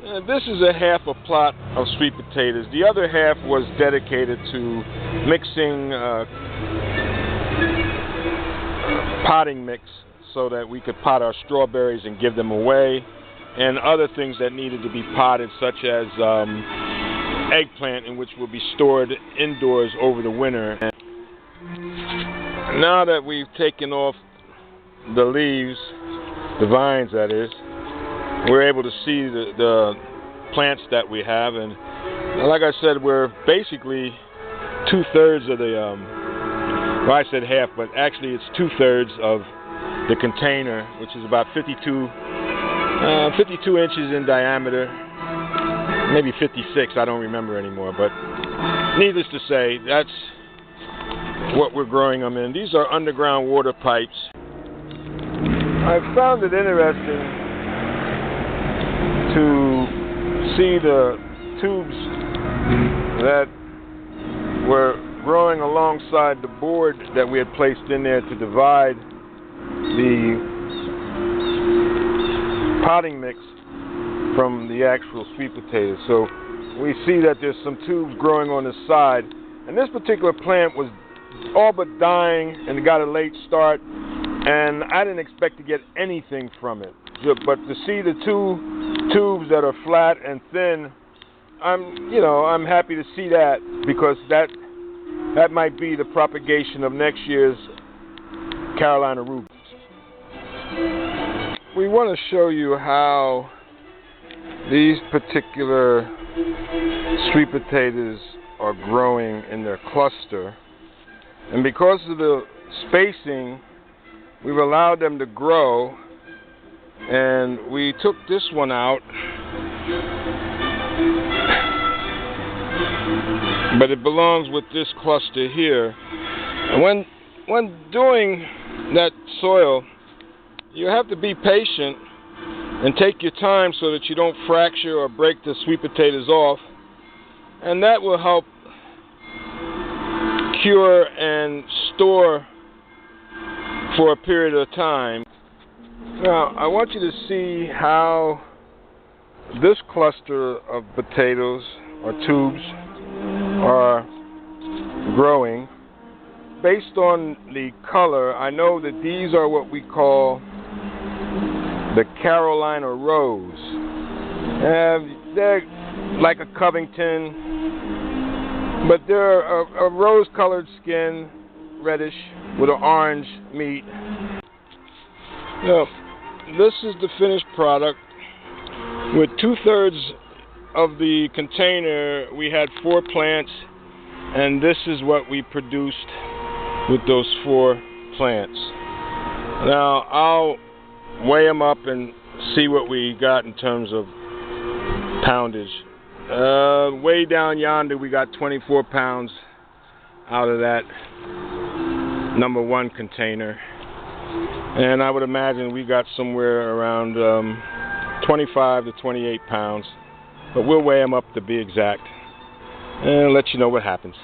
This is a half a plot of sweet potatoes. The other half was dedicated to mixing potting mix so that we could pot our strawberries and give them away, and other things that needed to be potted, such as eggplant, in which will be stored indoors over the winter. And now that we've taken off the leaves, the vines that is, we're able to see the plants that we have, and like I said, we're basically 2/3 of the well, I said half, but actually it's 2/3 of the container, which is about 52 inches in diameter, maybe 56, I don't remember anymore, but needless to say, that's what we're growing them in. These are underground water pipes. I found it interesting to see the tubes that were growing alongside the board that we had placed in there to divide the potting mix from the actual sweet potatoes. So we see that there's some tubes growing on the side, and this particular plant was all but dying and got a late start, and I didn't expect to get anything from it. But to see the two tubes that are flat and thin, I'm happy to see that, because that might be the propagation of next year's Carolina rhubarb. We want to show you how these particular sweet potatoes are growing in their cluster, and because of the spacing, we've allowed them to grow. And we took this one out, but it belongs with this cluster here. And when doing that soil, you have to be patient and take your time so that you don't fracture or break the sweet potatoes off, and that will help cure and store for a period of time. Now, I want you to see how this cluster of potatoes or tubes are growing. Based on the color, I know that these are what we call the Carolina Rose. They're like a Covington, but they're a rose-colored skin, reddish, with an orange meat. Now, this is the finished product. With 2/3 of the container, we had 4 plants, and this is what we produced with those 4 plants. Now, I'll weigh them up and see what we got in terms of poundage. Way down yonder, we got 24 pounds out of that number 1 container. And I would imagine we got somewhere around 25 to 28 pounds. But we'll weigh them up to be exact and let you know what happens.